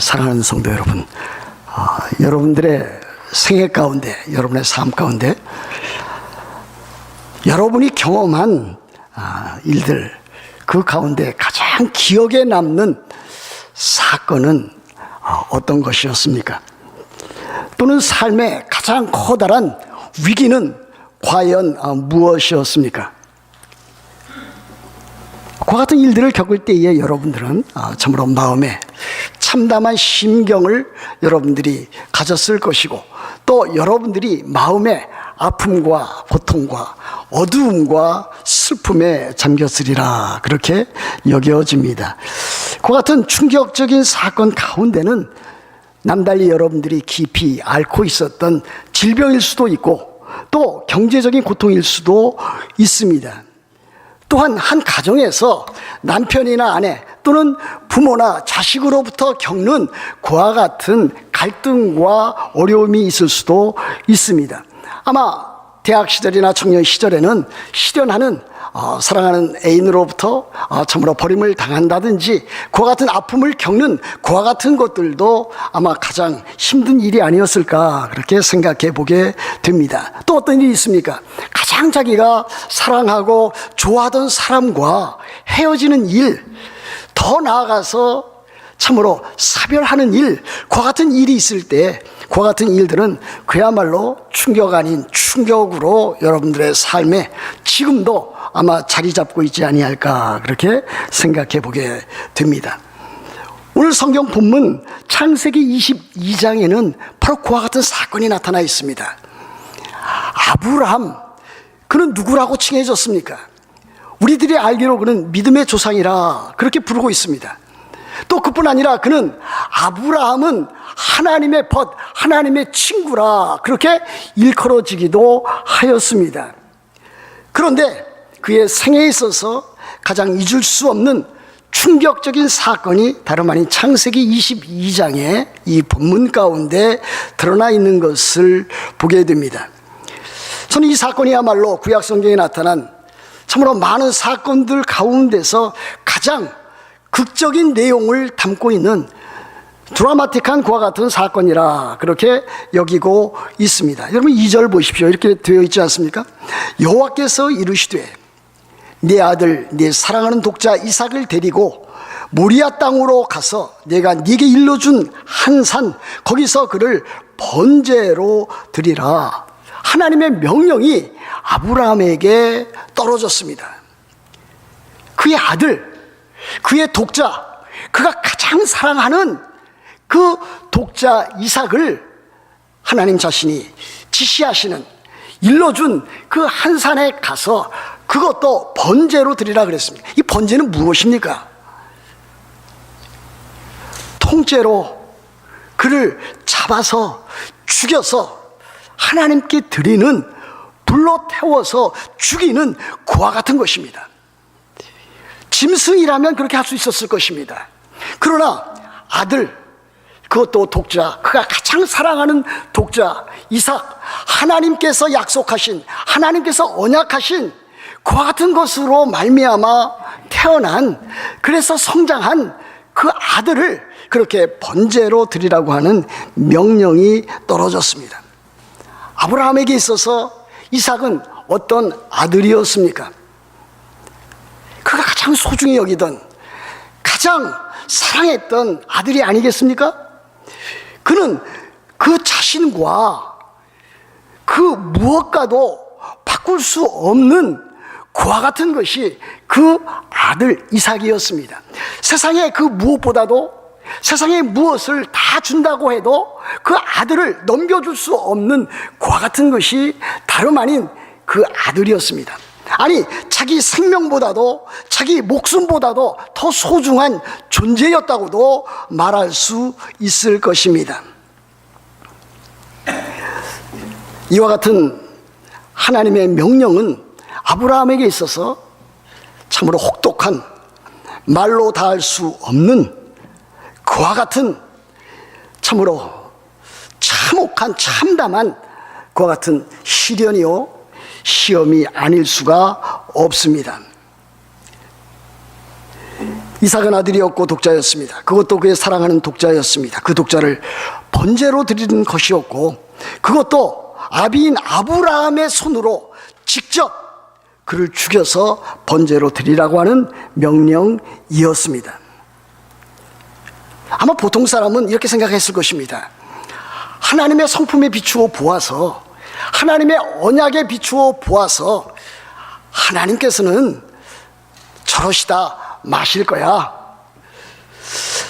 사랑하는 성도 여러분, 여러분들의 생애 가운데, 여러분의 삶 가운데 여러분이 경험한 일들, 그 가운데 가장 기억에 남는 사건은 어떤 것이었습니까? 또는 삶의 가장 커다란 위기는 과연 무엇이었습니까? 그와 같은 일들을 겪을 때에 여러분들은 참으로 마음에 참담한 심경을 여러분들이 가졌을 것이고, 또 여러분들이 마음의 아픔과 고통과 어두움과 슬픔에 잠겼으리라, 그렇게 여겨집니다. 그와 같은 충격적인 사건 가운데는 남달리 여러분들이 깊이 앓고 있었던 질병일 수도 있고, 또 경제적인 고통일 수도 있습니다. 또한 한 가정에서 남편이나 아내 또는 부모나 자식으로부터 겪는 그와 같은 갈등과 어려움이 있을 수도 있습니다. 아마 대학 시절이나 청년 시절에는 실연하는 사랑하는 애인으로부터 참으로 버림을 당한다든지 그와 같은 아픔을 겪는 그와 같은 것들도 아마 가장 힘든 일이 아니었을까, 그렇게 생각해 보게 됩니다. 또 어떤 일이 있습니까? 가장 자기가 사랑하고 좋아하던 사람과 헤어지는 일, 더 나아가서 참으로 사별하는 일, 그와 같은 일이 있을 때 그와 같은 일들은 그야말로 충격 아닌 충격으로 여러분들의 삶에 지금도 아마 자리 잡고 있지 아니할까, 그렇게 생각해 보게 됩니다. 오늘 성경 본문 창세기 22장에는 바로 그와 같은 사건이 나타나 있습니다. 아브라함, 그는 누구라고 칭해졌습니까? 우리들이 알기로 그는 믿음의 조상이라 그렇게 부르고 있습니다. 또 그뿐 아니라 그는 아브라함은 하나님의 벗, 하나님의 친구라 그렇게 일컬어지기도 하였습니다. 그런데 그의 생애에 있어서 가장 잊을 수 없는 충격적인 사건이 다름 아닌 창세기 22장의 이 본문 가운데 드러나 있는 것을 보게 됩니다. 저는 이 사건이야말로 구약 성경에 나타난 참으로 많은 사건들 가운데서 가장 극적인 내용을 담고 있는 드라마틱한 그와 같은 사건이라 그렇게 여기고 있습니다. 여러분 2절 보십시오. 이렇게 되어 있지 않습니까? 여호와께서 이르시되 네 아들 네 사랑하는 독자 이삭을 데리고 모리아 땅으로 가서 내가 네게 일러준 한 산 거기서 그를 번제로 드리라. 하나님의 명령이 아브라함에게 떨어졌습니다. 그의 아들, 그의 독자, 그가 가장 사랑하는 그 독자 이삭을 하나님 자신이 지시하시는, 일러준 그 한 산에 가서 그것도 번제로 드리라 그랬습니다. 이 번제는 무엇입니까? 통째로 그를 잡아서 죽여서 하나님께 드리는, 불로 태워서 죽이는 그와 같은 것입니다. 짐승이라면 그렇게 할 수 있었을 것입니다. 그러나 아들, 그것도 독자, 그가 가장 사랑하는 독자 이삭, 하나님께서 약속하신, 하나님께서 언약하신 그와 같은 것으로 말미암아 태어난, 그래서 성장한 그 아들을 그렇게 번제로 드리라고 하는 명령이 떨어졌습니다. 아브라함에게 있어서 이삭은 어떤 아들이었습니까? 그가 가장 소중히 여기던, 가장 사랑했던 아들이 아니겠습니까? 그는 그 자신과 그 무엇과도 바꿀 수 없는 그와 같은 것이 그 아들 이삭이었습니다. 세상에 그 무엇보다도, 세상에 무엇을 다 준다고 해도 그 아들을 넘겨줄 수 없는 그와 같은 것이 다름 아닌 그 아들이었습니다. 아니, 자기 생명보다도 자기 목숨보다도 더 소중한 존재였다고도 말할 수 있을 것입니다. 이와 같은 하나님의 명령은 아브라함에게 있어서 참으로 혹독한, 말로 다할 수 없는 그와 같은 참으로 참혹한, 참담한 그와 같은 시련이요 시험이 아닐 수가 없습니다. 이삭은 아들이었고 독자였습니다. 그것도 그의 사랑하는 독자였습니다. 그 독자를 번제로 드리는 것이었고 그것도 아비인 아브라함의 손으로 직접 그를 죽여서 번제로 드리라고 하는 명령이었습니다. 아마 보통 사람은 이렇게 생각했을 것입니다. 하나님의 성품에 비추어 보아서, 하나님의 언약에 비추어 보아서 하나님께서는 저러시다 마실 거야.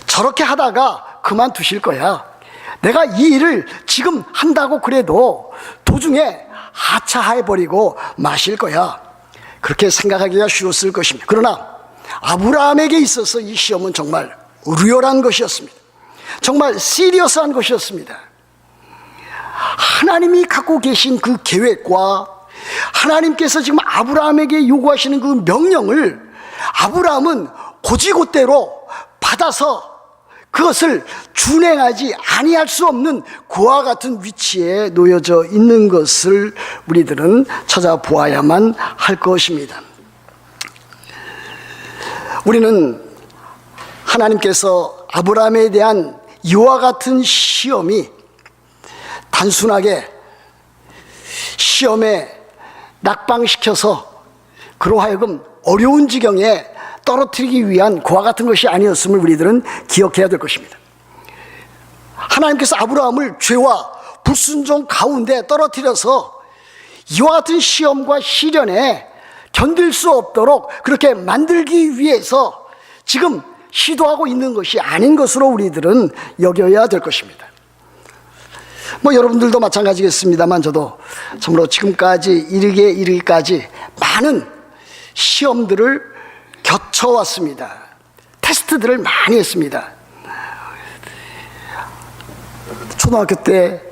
저렇게 하다가 그만두실 거야. 내가 이 일을 지금 한다고 그래도 도중에 하차해버리고 마실 거야. 그렇게 생각하기가 쉬웠을 것입니다. 그러나 아브라함에게 있어서 이 시험은 정말 리얼한 것이었습니다. 정말 시리어스한 것이었습니다. 하나님이 갖고 계신 그 계획과 하나님께서 지금 아브라함에게 요구하시는 그 명령을 아브라함은 곧이곧대로 받아서 그것을 준행하지 아니할 수 없는 그와 같은 위치에 놓여져 있는 것을 우리들은 찾아보아야만 할 것입니다. 우리는 하나님께서 아브라함에 대한 이와 같은 시험이 단순하게 시험에 낙방시켜서 그로 하여금 어려운 지경에 떨어뜨리기 위한 그와 같은 것이 아니었음을 우리들은 기억해야 될 것입니다. 하나님께서 아브라함을 죄와 불순종 가운데 떨어뜨려서 이와 같은 시험과 시련에 견딜 수 없도록 그렇게 만들기 위해서 지금 시도하고 있는 것이 아닌 것으로 우리들은 여겨야 될 것입니다. 여러분들도 마찬가지겠습니다만 저도 참으로 지금까지 이르기까지 많은 시험들을 겪어왔습니다. 테스트들을 많이 했습니다. 초등학교 때,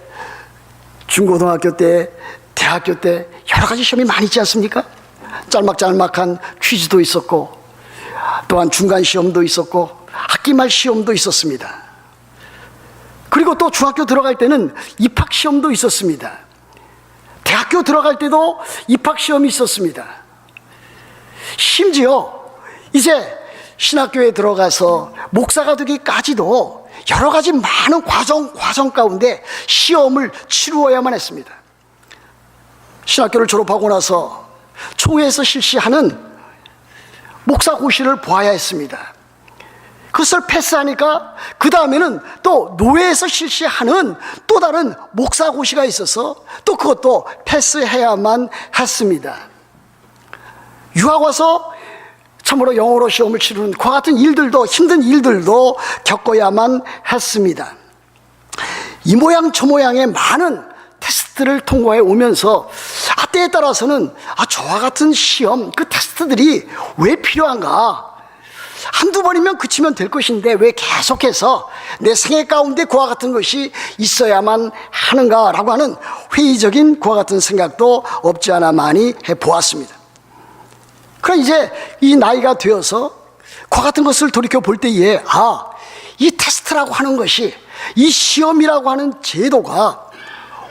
중고등학교 때, 대학교 때 여러 가지 시험이 많이 있지 않습니까? 짤막짤막한 퀴즈도 있었고 또한 중간 시험도 있었고 학기말 시험도 있었습니다. 그리고 또 중학교 들어갈 때는 입학 시험도 있었습니다. 대학교 들어갈 때도 입학 시험이 있었습니다. 심지어 이제 신학교에 들어가서 목사가 되기까지도 여러 가지 많은 과정 가운데 시험을 치루어야만 했습니다. 신학교를 졸업하고 나서 총회에서 실시하는 목사고시를 보아야 했습니다. 그것을 패스하니까 그 다음에는 또 노회에서 실시하는 또 다른 목사고시가 있어서 또 그것도 패스해야만 했습니다. 유학 와서 참으로 영어로 시험을 치르는 그와 같은 일들도, 힘든 일들도 겪어야만 했습니다. 이 모양 저 모양의 많은 테스트를 통과해 오면서 때에 따라서는 저와 같은 시험, 그 테스트들이 왜 필요한가? 한두 번이면 그치면 될 것인데 왜 계속해서 내 생애 가운데 그와 같은 것이 있어야만 하는가라고 하는 회의적인 그와 같은 생각도 없지 않아 많이 해보았습니다. 그럼 이제 이 나이가 되어서 그와 같은 것을 돌이켜 볼 때에 이 테스트라고 하는 것이, 이 시험이라고 하는 제도가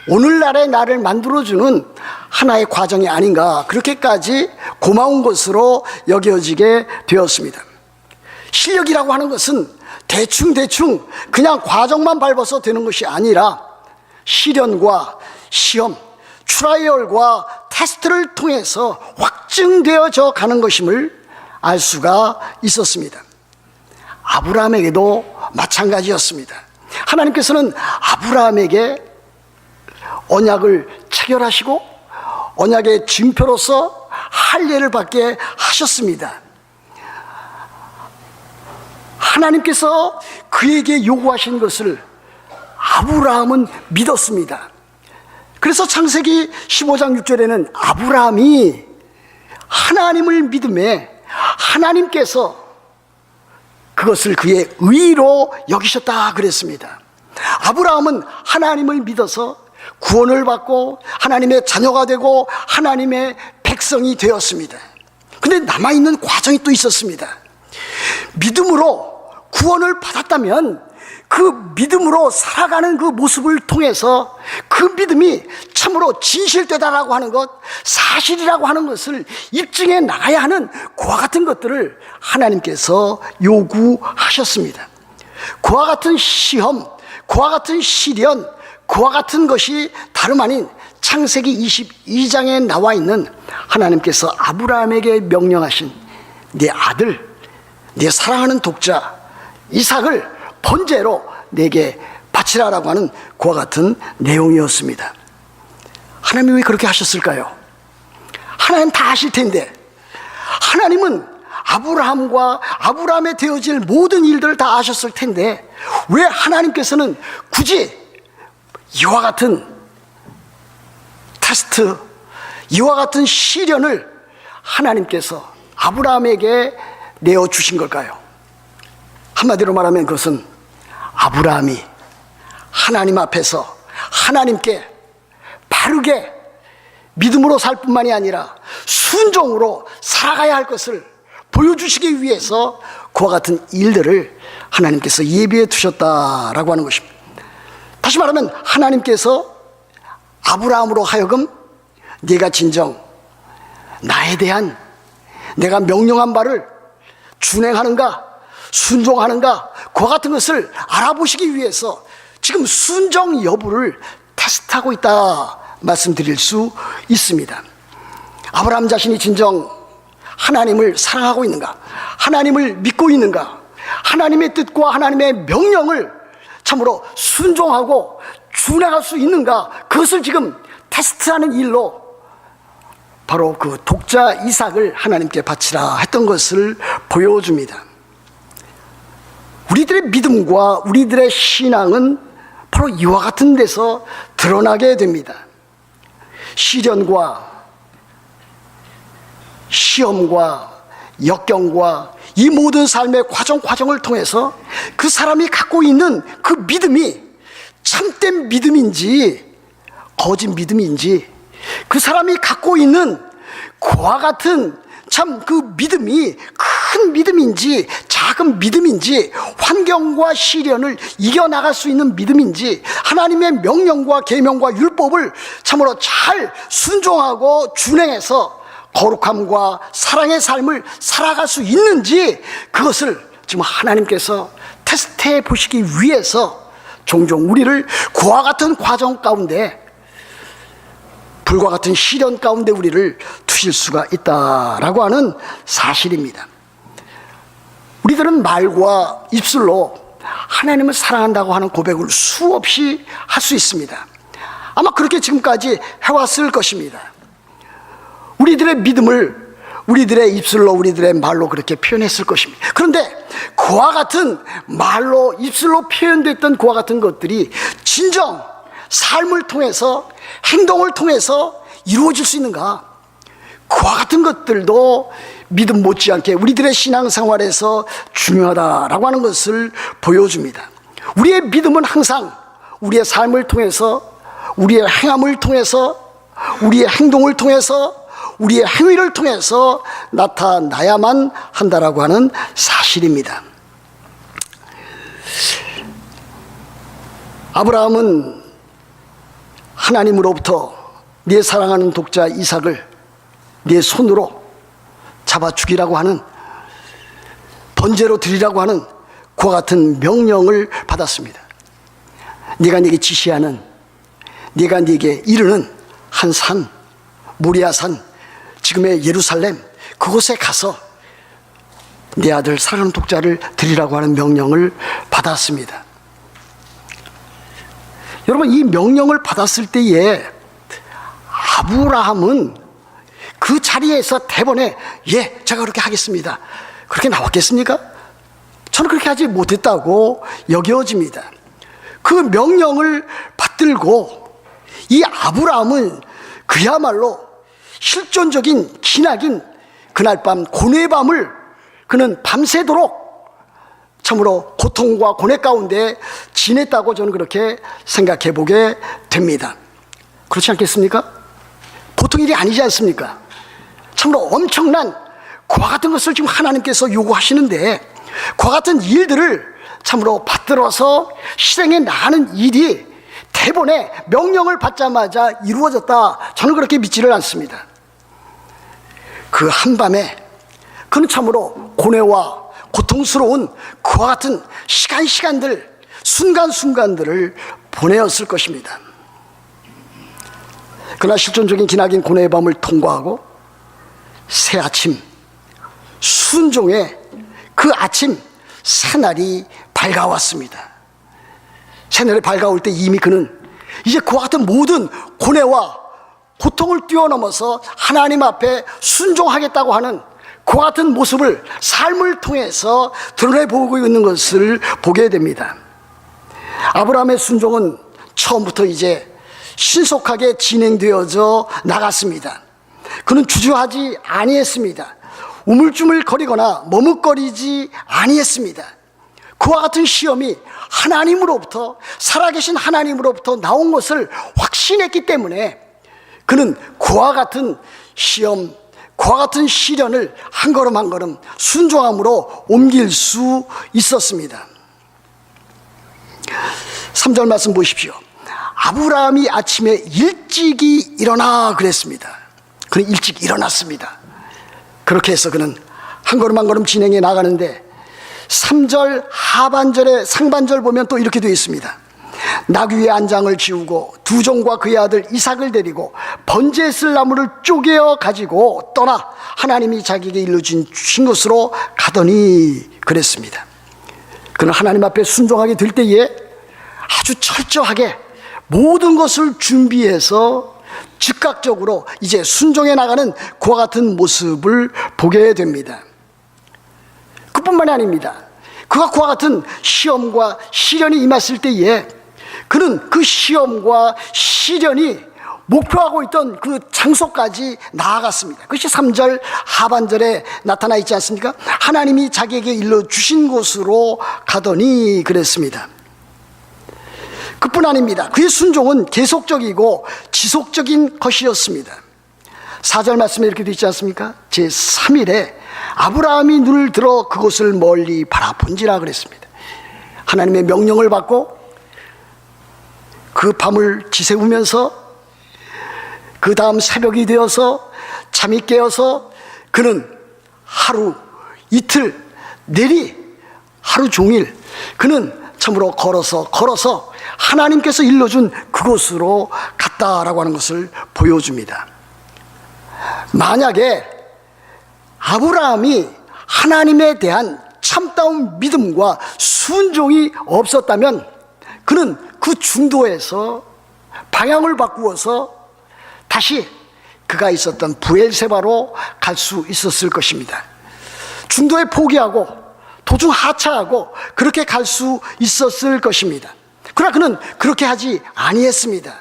오늘날의 나를 만들어주는 하나의 과정이 아닌가, 그렇게까지 고마운 것으로 여겨지게 되었습니다. 실력이라고 하는 것은 대충 그냥 과정만 밟아서 되는 것이 아니라 시련과 시험, 트라이얼과 테스트를 통해서 확증되어져 가는 것임을 알 수가 있었습니다. 아브라함에게도 마찬가지였습니다. 하나님께서는 아브라함에게 언약을 체결하시고 언약의 징표로서 할례를 받게 하셨습니다. 하나님께서 그에게 요구하신 것을 아브라함은 믿었습니다. 그래서 창세기 15장 6절에는 아브라함이 하나님을 믿음에 하나님께서 그것을 그의 의로 여기셨다 그랬습니다. 아브라함은 하나님을 믿어서 구원을 받고 하나님의 자녀가 되고 하나님의 백성이 되었습니다. 근데 남아있는 과정이 또 있었습니다. 믿음으로 구원을 받았다면 그 믿음으로 살아가는 그 모습을 통해서 그 믿음이 참으로 진실되다라고 하는 것, 사실이라고 하는 것을 입증해 나가야 하는 그와 같은 것들을 하나님께서 요구하셨습니다. 그와 같은 시험, 그와 같은 시련, 그와 같은 것이 다름 아닌 창세기 22장에 나와 있는 하나님께서 아브라함에게 명령하신 네 아들, 네 사랑하는 독자 이삭을 번제로 내게 바치라라고 하는 그와 같은 내용이었습니다. 하나님이 왜 그렇게 하셨을까요? 하나님 다 아실 텐데, 하나님은 아브라함에 되어질 모든 일들을 다 아셨을 텐데, 왜 하나님께서는 굳이 이와 같은 테스트, 이와 같은 시련을 하나님께서 아브라함에게 내어주신 걸까요? 한마디로 말하면 그것은 아브라함이 하나님 앞에서 하나님께 바르게 믿음으로 살 뿐만이 아니라 순종으로 살아가야 할 것을 보여주시기 위해서 그와 같은 일들을 하나님께서 예비해 두셨다라고 하는 것입니다. 다시 말하면 하나님께서 아브라함으로 하여금 네가 진정 나에 대한 내가 명령한 바를 준행하는가 순종하는가 그와 같은 것을 알아보시기 위해서 지금 순종 여부를 테스트하고 있다 말씀드릴 수 있습니다. 아브라함 자신이 진정 하나님을 사랑하고 있는가, 하나님을 믿고 있는가, 하나님의 뜻과 하나님의 명령을 참으로 순종하고 준행할 수 있는가, 그것을 지금 테스트하는 일로 바로 그 독자 이삭을 하나님께 바치라 했던 것을 보여줍니다. 우리들의 믿음과 우리들의 신앙은 바로 이와 같은 데서 드러나게 됩니다. 시련과 시험과 역경과 이 모든 삶의 과정을 통해서 그 사람이 갖고 있는 그 믿음이 참된 믿음인지 거짓 믿음인지, 그 사람이 갖고 있는 그와 같은 참 그 믿음이 큰 믿음인지 작은 믿음인지, 환경과 시련을 이겨나갈 수 있는 믿음인지, 하나님의 명령과 계명과 율법을 참으로 잘 순종하고 준행해서 거룩함과 사랑의 삶을 살아갈 수 있는지, 그것을 지금 하나님께서 테스트해 보시기 위해서 종종 우리를 그와 같은 과정 가운데, 불과 같은 시련 가운데 우리를 두실 수가 있다라고 하는 사실입니다. 우리들은 말과 입술로 하나님을 사랑한다고 하는 고백을 수없이 할 수 있습니다. 아마 그렇게 지금까지 해왔을 것입니다. 우리들의 믿음을 우리들의 입술로, 우리들의 말로 그렇게 표현했을 것입니다. 그런데 그와 같은 말로, 입술로 표현됐던 그와 같은 것들이 진정 삶을 통해서, 행동을 통해서 이루어질 수 있는가? 그와 같은 것들도 믿음 못지않게 우리들의 신앙생활에서 중요하다라고 하는 것을 보여줍니다. 우리의 믿음은 항상 우리의 삶을 통해서, 우리의 행함을 통해서, 우리의 행동을 통해서, 우리의 행위를 통해서 나타나야만 한다라고 하는 사실입니다. 아브라함은 하나님으로부터 네 사랑하는 독자 이삭을 네 손으로 잡아 죽이라고 하는, 번제로 드리라고 하는 그와 같은 명령을 받았습니다. 네가 네게 지시하는, 네가 네게 이르는 한 산, 모리아산, 지금의 예루살렘, 그곳에 가서 네 아들 사랑하는 독자를 드리라고 하는 명령을 받았습니다. 여러분, 이 명령을 받았을 때에 아브라함은 그 자리에서 대번에 예, 제가 그렇게 하겠습니다, 그렇게 나왔겠습니까? 저는 그렇게 하지 못했다고 여겨집니다. 그 명령을 받들고 이 아브라함은 그야말로 실존적인 기나긴 그날 밤, 고뇌의 밤을 그는 밤새도록 참으로 고통과 고뇌 가운데 지냈다고 저는 그렇게 생각해 보게 됩니다. 그렇지 않겠습니까? 보통 일이 아니지 않습니까? 참으로 엄청난 그와 같은 것을 지금 하나님께서 요구하시는데, 그와 같은 일들을 참으로 받들어서 실행해 나가는 일이 대본의 명령을 받자마자 이루어졌다, 저는 그렇게 믿지를 않습니다. 그 한밤에 그는 참으로 고뇌와 고통스러운 그와 같은 시간들, 순간순간들을 보내었을 것입니다. 그러나 실존적인 기나긴 고뇌의 밤을 통과하고 새 아침, 순종의 그 아침, 새날이 밝아왔습니다. 새날이 밝아올 때 이미 그는 이제 그와 같은 모든 고뇌와 고통을 뛰어넘어서 하나님 앞에 순종하겠다고 하는 그와 같은 모습을 삶을 통해서 드러내보고 있는 것을 보게 됩니다. 아브라함의 순종은 처음부터 이제 신속하게 진행되어져 나갔습니다. 그는 주저하지 아니했습니다. 우물쭈물거리거나 머뭇거리지 아니했습니다. 그와 같은 시험이 하나님으로부터, 살아계신 하나님으로부터 나온 것을 확신했기 때문에 그는 그와 같은 시험, 그와 같은 시련을 한 걸음 한 걸음 순종함으로 옮길 수 있었습니다. 3절 말씀 보십시오. 아브라함이 아침에 일찍이 일어나 그랬습니다. 그는 일찍 일어났습니다. 그렇게 해서 그는 한 걸음 한 걸음 진행해 나가는데 3절 하반절에 상반절 보면 또 이렇게 되어 있습니다. 나귀 위에 안장을 지우고 두 종과 그의 아들 이삭을 데리고 번제에 쓸 나무를 쪼개어 가지고 떠나 하나님이 자기에게 일러주신 곳으로 가더니 그랬습니다. 그는 하나님 앞에 순종하게 될 때에 아주 철저하게 모든 것을 준비해서 즉각적으로 이제 순종해 나가는 그와 같은 모습을 보게 됩니다. 그뿐만이 아닙니다. 그가 그와 같은 시험과 시련이 임했을 때에 그는 그 시험과 시련이 목표하고 있던 그 장소까지 나아갔습니다. 그것이 3절 하반절에 나타나 있지 않습니까? 하나님이 자기에게 일러주신 곳으로 가더니 그랬습니다. 그뿐 아닙니다. 그의 순종은 계속적이고 지속적인 것이었습니다. 4절 말씀에 이렇게 되어 있지 않습니까? 제3일에 아브라함이 눈을 들어 그곳을 멀리 바라본지라 그랬습니다. 하나님의 명령을 받고 그 밤을 지새우면서 그 다음 새벽이 되어서 잠이 깨어서 그는 하루, 이틀, 내리, 하루 종일 그는 참으로 걸어서 하나님께서 일러준 그곳으로 갔다라고 하는 것을 보여줍니다. 만약에 아브라함이 하나님에 대한 참다운 믿음과 순종이 없었다면 그는 그 중도에서 방향을 바꾸어서 다시 그가 있었던 브엘세바로 갈 수 있었을 것입니다. 중도에 포기하고 도중 하차하고 그렇게 갈 수 있었을 것입니다. 그러나 그는 그렇게 하지 아니했습니다.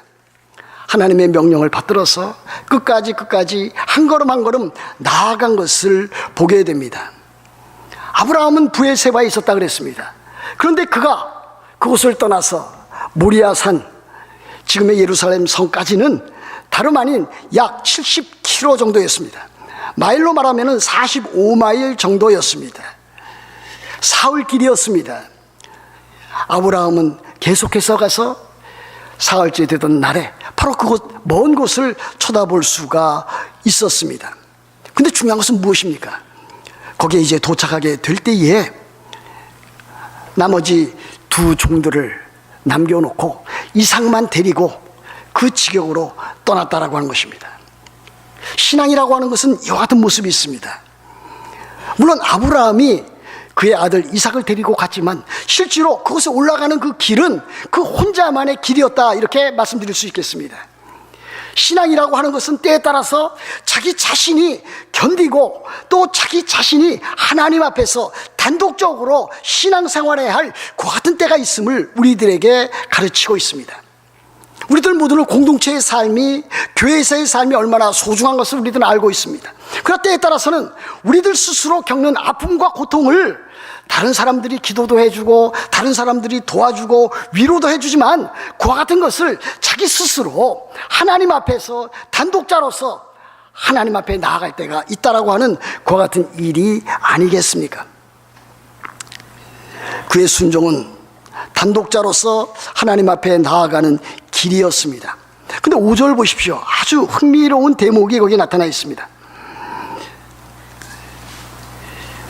하나님의 명령을 받들어서 끝까지 한 걸음 한 걸음 나아간 것을 보게 됩니다. 아브라함은 브엘세바에 있었다 그랬습니다. 그런데 그가 그곳을 떠나서 모리아산, 지금의 예루살렘 성까지는 다름 아닌 약 70km 정도였습니다. 마일로 말하면 45마일 정도였습니다. 사흘 길이었습니다. 아브라함은 계속해서 가서 사흘째 되던 날에 바로 그곳 먼 곳을 쳐다볼 수가 있었습니다. 근데 중요한 것은 무엇입니까? 거기에 이제 도착하게 될 때에 나머지 두 종들을 남겨놓고 이삭만 데리고 그 지경으로 떠났다라고 하는 것입니다. 신앙이라고 하는 것은 이와 같은 모습이 있습니다. 물론 아브라함이 그의 아들 이삭을 데리고 갔지만 실제로 그곳에 올라가는 그 길은 그 혼자만의 길이었다, 이렇게 말씀드릴 수 있겠습니다. 신앙이라고 하는 것은 때에 따라서 자기 자신이 견디고 또 자기 자신이 하나님 앞에서 단독적으로 신앙생활해야 할 그 같은 때가 있음을 우리들에게 가르치고 있습니다. 우리들 모두는 공동체의 삶이, 교회에서의 삶이 얼마나 소중한 것을 우리들은 알고 있습니다. 그러나 때에 따라서는 우리들 스스로 겪는 아픔과 고통을 다른 사람들이 기도도 해주고 다른 사람들이 도와주고 위로도 해주지만 그와 같은 것을 자기 스스로 하나님 앞에서 단독자로서 하나님 앞에 나아갈 때가 있다라고 하는 그와 같은 일이 아니겠습니까? 그의 순종은 단독자로서 하나님 앞에 나아가는 길이었습니다. 근데 5절 보십시오. 아주 흥미로운 대목이 거기에 나타나 있습니다.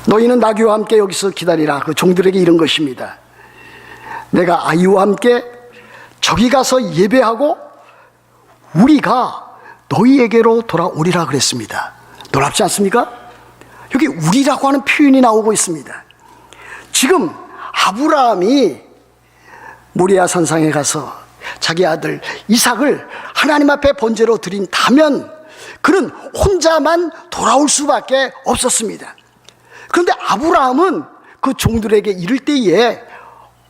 너희는 나귀와 함께 여기서 기다리라. 그 종들에게 이런 것입니다. 내가 아이와 함께 저기 가서 예배하고 우리가 너희에게로 돌아오리라 그랬습니다. 놀랍지 않습니까? 여기 우리라고 하는 표현이 나오고 있습니다. 지금 아브라함이 모리아 산상에 가서 자기 아들 이삭을 하나님 앞에 번제로 드린다면 그는 혼자만 돌아올 수밖에 없었습니다. 그런데 아브라함은 그 종들에게 이를 때에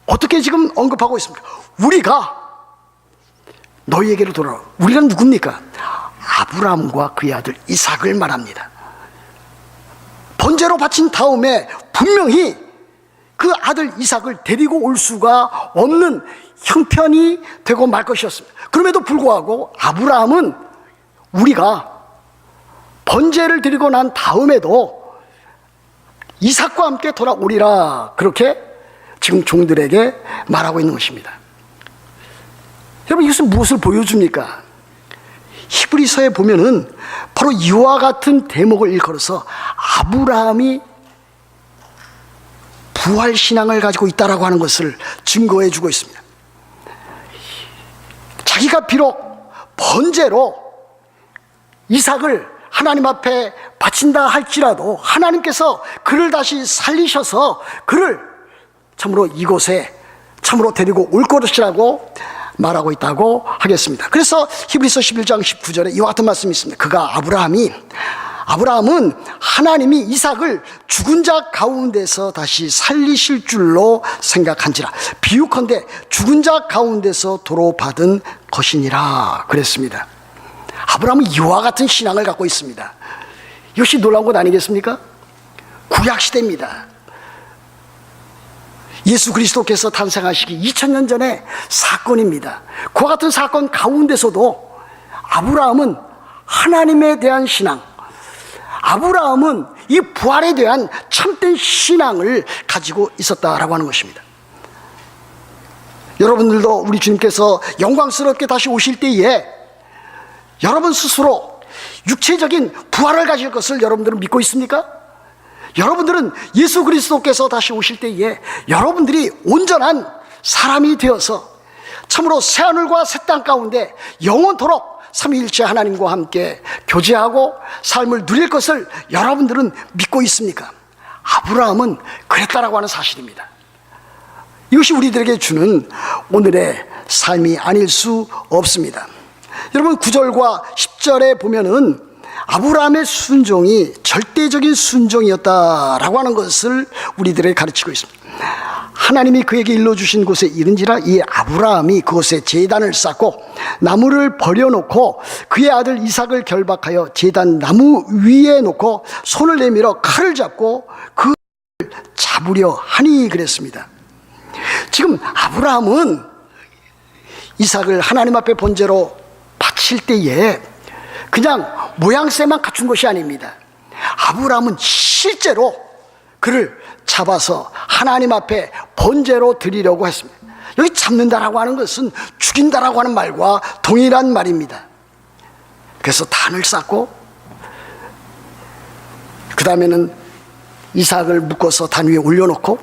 어떻게 지금 언급하고 있습니까? 우리가 너희에게로 돌아와. 우리가 누굽니까? 아브라함과 그의 아들 이삭을 말합니다. 번제로 바친 다음에 분명히 그 아들 이삭을 데리고 올 수가 없는 형편이 되고 말 것이었습니다. 그럼에도 불구하고 아브라함은 우리가 번제를 드리고 난 다음에도 이삭과 함께 돌아오리라, 그렇게 지금 종들에게 말하고 있는 것입니다. 여러분, 이것은 무엇을 보여줍니까? 히브리서에 보면은 바로 이와 같은 대목을 일컬어서 아브라함이 부활신앙을 가지고 있다라고 하는 것을 증거해 주고 있습니다. 자기가 비록 번제로 이삭을 하나님 앞에 바친다 할지라도 하나님께서 그를 다시 살리셔서 그를 참으로 이곳에 참으로 데리고 올 것이라고 말하고 있다고 하겠습니다. 그래서 히브리서 11장 19절에 이와 같은 말씀이 있습니다. 아브라함은 하나님이 이삭을 죽은 자 가운데서 다시 살리실 줄로 생각한지라 비유컨대 죽은 자 가운데서 도로 받은 것이니라 그랬습니다. 아브라함은 이와 같은 신앙을 갖고 있습니다. 이것이 놀라운 것 아니겠습니까? 구약시대입니다. 예수 그리스도께서 탄생하시기 2000년 전의 사건입니다. 그와 같은 사건 가운데서도 아브라함은 하나님에 대한 신앙, 아브라함은 이 부활에 대한 참된 신앙을 가지고 있었다라고 하는 것입니다. 여러분들도 우리 주님께서 영광스럽게 다시 오실 때에 여러분 스스로 육체적인 부활을 가질 것을 여러분들은 믿고 있습니까? 여러분들은 예수 그리스도께서 다시 오실 때에 여러분들이 온전한 사람이 되어서 참으로 새하늘과 새 땅 가운데 영원토록 삼위일체 하나님과 함께 교제하고 삶을 누릴 것을 여러분들은 믿고 있습니까? 아브라함은 그랬다라고 하는 사실입니다. 이것이 우리들에게 주는 오늘의 삶이 아닐 수 없습니다. 여러분 9절과 10절에 보면은 아브라함의 순종이 절대적인 순종이었다라고 하는 것을 우리들에게 가르치고 있습니다. 하나님이 그에게 일러주신 곳에 이른지라 이 아브라함이 그곳에 제단을 쌓고 나무를 버려놓고 그의 아들 이삭을 결박하여 제단 나무 위에 놓고 손을 내밀어 칼을 잡고 그를 잡으려 하니 그랬습니다. 지금 아브라함은 이삭을 하나님 앞에 번제로 바칠 때에 그냥 모양새만 갖춘 것이 아닙니다. 아브라함은 실제로 그를 잡아서 하나님 앞에 번제로 드리려고 했습니다. 여기 잡는다라고 하는 것은 죽인다라고 하는 말과 동일한 말입니다. 그래서 단을 쌓고 그 다음에는 이삭을 묶어서 단 위에 올려놓고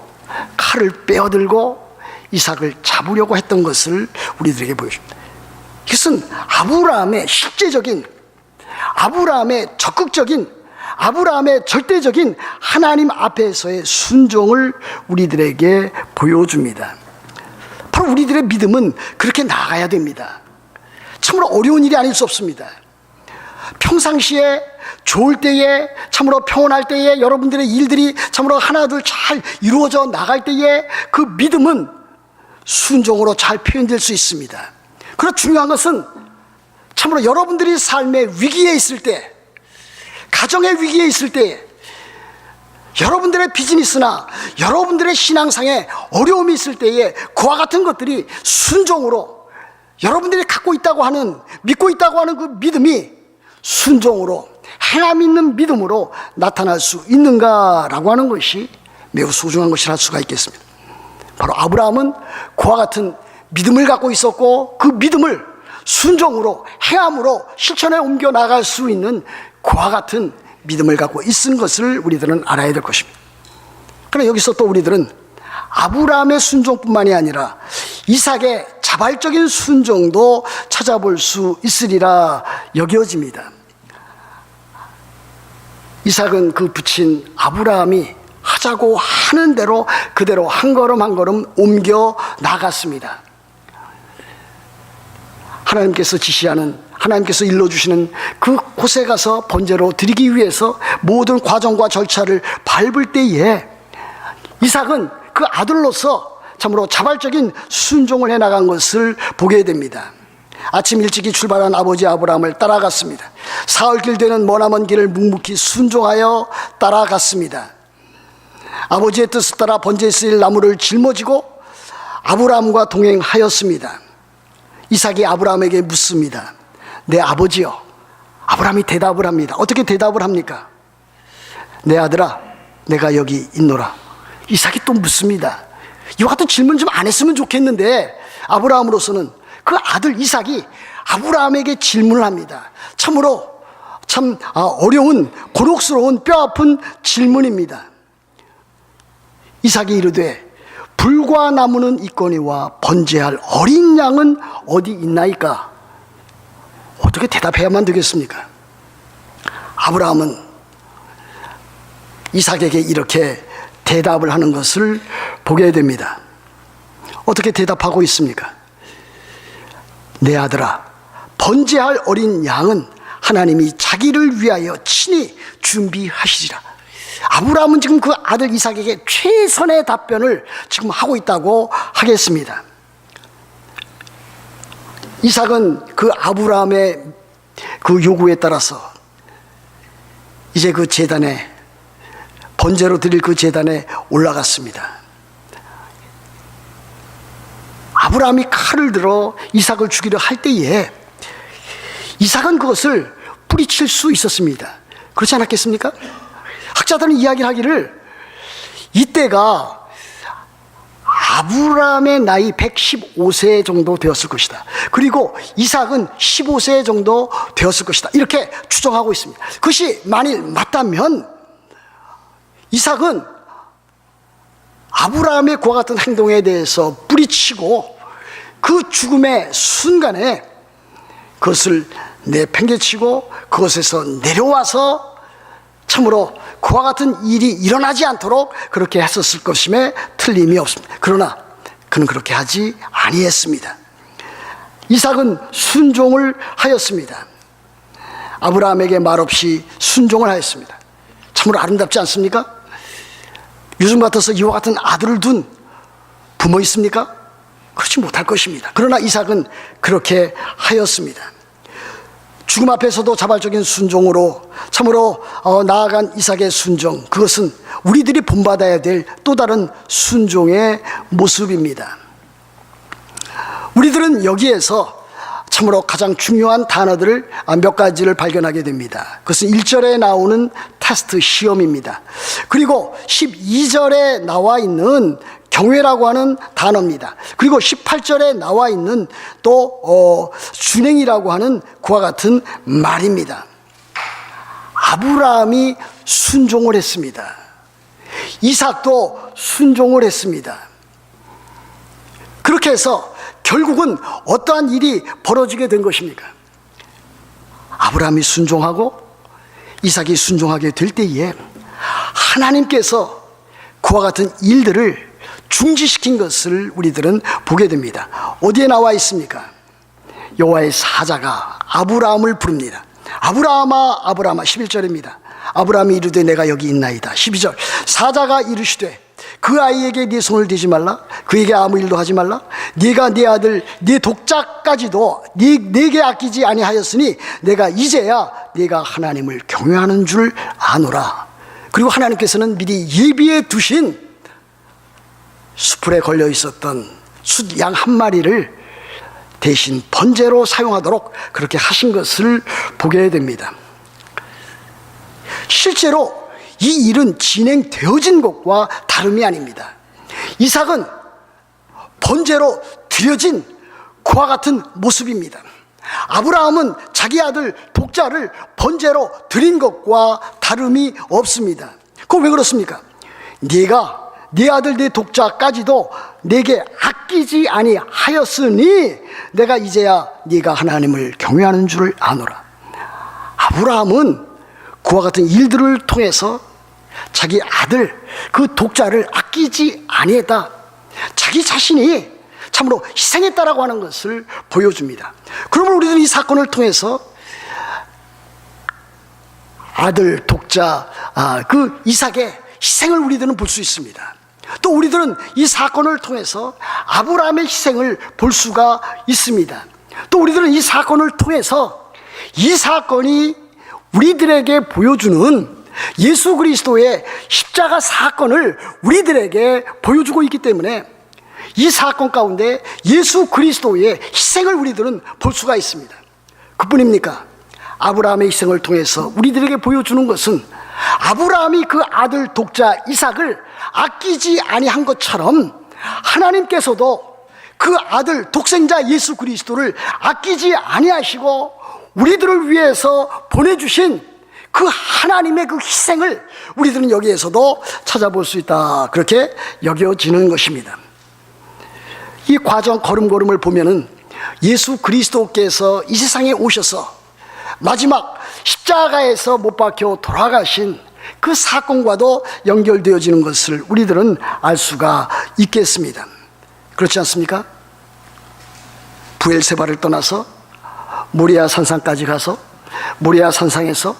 칼을 빼어들고 이삭을 잡으려고 했던 것을 우리들에게 보여줍니다. 이것은 아브라함의 실제적인, 아브라함의 적극적인, 아브라함의 절대적인 하나님 앞에서의 순종을 우리들에게 보여줍니다. 바로 우리들의 믿음은 그렇게 나아가야 됩니다. 참으로 어려운 일이 아닐 수 없습니다. 평상시에 좋을 때에, 참으로 평온할 때에 여러분들의 일들이 참으로 하나둘 잘 이루어져 나갈 때에 그 믿음은 순종으로 잘 표현될 수 있습니다. 그러나 중요한 것은 참으로 여러분들이 삶의 위기에 있을 때, 가정의 위기에 있을 때, 여러분들의 비즈니스나 여러분들의 신앙상에 어려움이 있을 때에 그와 같은 것들이 순종으로 여러분들이 갖고 있다고 하는, 믿고 있다고 하는 그 믿음이 순종으로, 행함 있는 믿음으로 나타날 수 있는가라고 하는 것이 매우 소중한 것이라 할 수가 있겠습니다. 바로 아브라함은 그와 같은 믿음을 갖고 있었고 그 믿음을 순종으로 행함으로 실천에 옮겨 나갈 수 있는 그와 같은 믿음을 갖고 있은 것을 우리들은 알아야 될 것입니다. 그러나 여기서 또 우리들은 아브라함의 순종뿐만이 아니라 이삭의 자발적인 순종도 찾아볼 수 있으리라 여겨집니다. 이삭은 그 부친 아브라함이 하자고 하는 대로 그대로 한 걸음 한 걸음 옮겨 나갔습니다. 하나님께서 지시하는, 하나님께서 일러주시는 그 곳에 가서 번제로 드리기 위해서 모든 과정과 절차를 밟을 때에 이삭은 그 아들로서 참으로 자발적인 순종을 해나간 것을 보게 됩니다. 아침 일찍이 출발한 아버지 아브라함을 따라갔습니다. 사흘길 되는 머나먼 길을 묵묵히 순종하여 따라갔습니다. 아버지의 뜻을 따라 번제에 쓰일 나무를 짊어지고 아브라함과 동행하였습니다. 이삭이 아브라함에게 묻습니다. 내 아버지여. 아브라함이 대답을 합니다. 어떻게 대답을 합니까? 내 아들아, 내가 여기 있노라. 이삭이 또 묻습니다. 이와 같은 질문 좀 안 했으면 좋겠는데 아브라함으로서는 그 아들 이삭이 아브라함에게 질문을 합니다. 참으로 참 어려운 곤혹스러운 뼈아픈 질문입니다. 이삭이 이르되 불과 나무는 있거니와 번제할 어린 양은 어디 있나이까? 어떻게 대답해야만 되겠습니까? 아브라함은 이삭에게 이렇게 대답을 하는 것을 보게 됩니다. 어떻게 대답하고 있습니까? 내 아들아, 번제할 어린 양은 하나님이 자기를 위하여 친히 준비하시리라. 아브라함은 지금 그 아들 이삭에게 최선의 답변을 지금 하고 있다고 하겠습니다. 이삭은 그 아브라함의 그 요구에 따라서 이제 그 제단에, 번제로 드릴 그 제단에 올라갔습니다. 아브라함이 칼을 들어 이삭을 죽이려 할 때에 이삭은 그것을 뿌리칠 수 있었습니다. 그렇지 않았겠습니까? 학자들은 이야기를 하기를 이때가 아브라함의 나이 115세 정도 되었을 것이다. 그리고 이삭은 15세 정도 되었을 것이다. 이렇게 추정하고 있습니다. 그것이 만일 맞다면 이삭은 아브라함의 그와 같은 행동에 대해서 뿌리치고 그 죽음의 순간에 그것을 내팽개치고 그것에서 내려와서 참으로 그와 같은 일이 일어나지 않도록 그렇게 했었을 것임에 틀림이 없습니다. 그러나 그는 그렇게 하지 아니했습니다. 이삭은 순종을 하였습니다. 아브라함에게 말없이 순종을 하였습니다. 참으로 아름답지 않습니까? 요즘 같아서 이와 같은 아들을 둔 부모 있습니까? 그렇지 못할 것입니다. 그러나 이삭은 그렇게 하였습니다. 죽음 앞에서도 자발적인 순종으로 참으로 나아간 이삭의 순종, 그것은 우리들이 본받아야 될 또 다른 순종의 모습입니다. 우리들은 여기에서 참으로 가장 중요한 단어들을 몇 가지를 발견하게 됩니다. 그것은 1절에 나오는 테스트 시험입니다. 그리고 12절에 나와 있는 경외라고 하는 단어입니다. 그리고 18절에 나와 있는 또 준행이라고 하는 그와 같은 말입니다. 아브라함이 순종을 했습니다. 이삭도 순종을 했습니다. 그렇게 해서 결국은 어떠한 일이 벌어지게 된 것입니까? 아브라함이 순종하고 이삭이 순종하게 될 때에 하나님께서 그와 같은 일들을 중지시킨 것을 우리들은 보게 됩니다. 어디에 나와 있습니까? 여호와의 사자가 아브라함을 부릅니다. 아브라함아 아브라함아. 11절입니다. 아브라함이 이르되 내가 여기 있나이다. 12절 사자가 이르시되 그 아이에게 네 손을 대지 말라. 그에게 아무 일도 하지 말라. 네가 네 아들 네 독자까지도 네게 아끼지 아니하였으니 내가 이제야 네가 하나님을 경외하는 줄 아노라. 그리고 하나님께서는 미리 예비해 두신 수풀에 걸려 있었던 숫양 한 마리를 대신 번제로 사용하도록 그렇게 하신 것을 보게 됩니다. 실제로 이 일은 진행되어진 것과 다름이 아닙니다. 이삭은 번제로 드려진 그와 같은 모습입니다. 아브라함은 자기 아들 독자를 번제로 드린 것과 다름이 없습니다. 그건 왜 그렇습니까? 네가 네 아들 네 독자까지도 내게 아끼지 아니하였으니 내가 이제야 네가 하나님을 경외하는 줄을 아노라. 아브라함은 그와 같은 일들을 통해서 자기 아들 그 독자를 아끼지 아니했다, 자기 자신이 참으로 희생했다라고 하는 것을 보여줍니다. 그러면 우리들은 이 사건을 통해서 아들 독자 그 이삭의 희생을 우리들은 볼 수 있습니다. 또 우리들은 이 사건을 통해서 아브라함의 희생을 볼 수가 있습니다. 또 우리들은 이 사건을 통해서 이 사건이 우리들에게 보여주는 예수 그리스도의 십자가 사건을 우리들에게 보여주고 있기 때문에 이 사건 가운데 예수 그리스도의 희생을 우리들은 볼 수가 있습니다. 그뿐입니까? 아브라함의 희생을 통해서 우리들에게 보여주는 것은 아브라함이 그 아들 독자 이삭을 아끼지 아니한 것처럼 하나님께서도 그 아들 독생자 예수 그리스도를 아끼지 아니하시고 우리들을 위해서 보내주신 그 하나님의 그 희생을 우리들은 여기에서도 찾아볼 수 있다, 그렇게 여겨지는 것입니다. 이 과정 걸음걸음을 보면은 예수 그리스도께서 이 세상에 오셔서 마지막 십자가에서 못 박혀 돌아가신 그 사건과도 연결되어지는 것을 우리들은 알 수가 있겠습니다. 그렇지 않습니까? 부엘세바를 떠나서 모리아 산상까지 가서 모리아 산상에서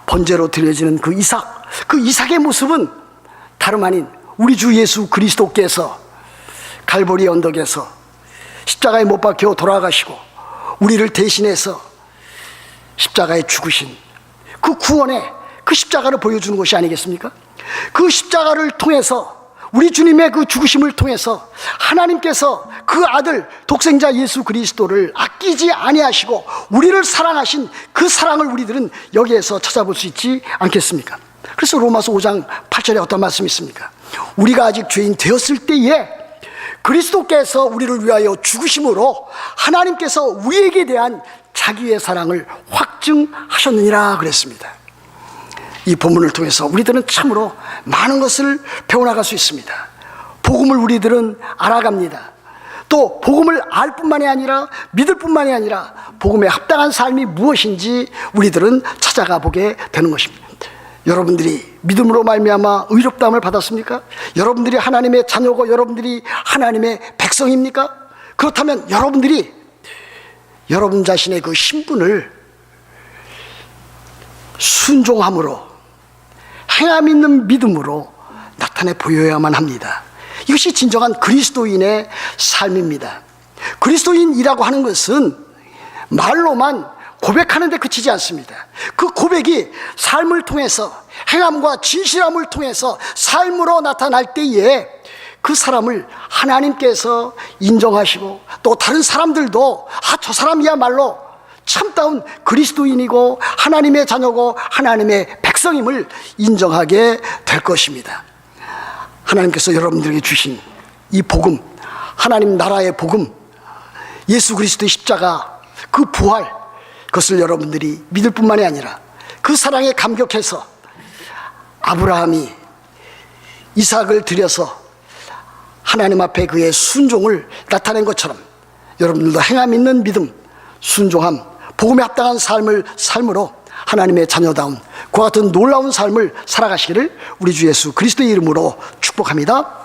번제로 드려지는 그 이삭의 모습은 다름 아닌 우리 주 예수 그리스도께서 갈보리 언덕에서 십자가에 못 박혀 돌아가시고 우리를 대신해서 십자가에 죽으신 그 구원의 그 십자가를 보여주는 것이 아니겠습니까? 그 십자가를 통해서 우리 주님의 그 죽으심을 통해서 하나님께서 그 아들 독생자 예수 그리스도를 아끼지 아니하시고 우리를 사랑하신 그 사랑을 우리들은 여기에서 찾아볼 수 있지 않겠습니까? 그래서 로마서 5장 8절에 어떤 말씀이 있습니까? 우리가 아직 죄인 되었을 때에 그리스도께서 우리를 위하여 죽으심으로 하나님께서 우리에게 대한 자기의 사랑을 확증하셨느니라 그랬습니다. 이 본문을 통해서 우리들은 참으로 많은 것을 배워나갈 수 있습니다. 복음을 우리들은 알아갑니다. 또 복음을 알 뿐만이 아니라 믿을 뿐만이 아니라 복음에 합당한 삶이 무엇인지 우리들은 찾아가 보게 되는 것입니다. 여러분들이 믿음으로 말미암아 의롭다함을 받았습니까? 여러분들이 하나님의 자녀고 여러분들이 하나님의 백성입니까? 그렇다면 여러분들이 여러분 자신의 그 신분을 순종함으로 행함 있는 믿음으로 나타내 보여야만 합니다. 이것이 진정한 그리스도인의 삶입니다. 그리스도인이라고 하는 것은 말로만 고백하는 데 그치지 않습니다. 그 고백이 삶을 통해서 행함과 진실함을 통해서 삶으로 나타날 때에 그 사람을 하나님께서 인정하시고 또 다른 사람들도 저 사람이야말로 참다운 그리스도인이고 하나님의 자녀고 하나님의 백성임을 인정하게 될 것입니다. 하나님께서 여러분들에게 주신 이 복음, 하나님 나라의 복음, 예수 그리스도의 십자가, 그 부활, 그것을 여러분들이 믿을 뿐만이 아니라 그 사랑에 감격해서 아브라함이 이삭을 드려서 하나님 앞에 그의 순종을 나타낸 것처럼 여러분들도 행함 있는 믿음, 순종함, 복음에 합당한 삶으로 하나님의 자녀다운 그와 같은 놀라운 삶을 살아가시기를 우리 주 예수 그리스도의 이름으로 축복합니다.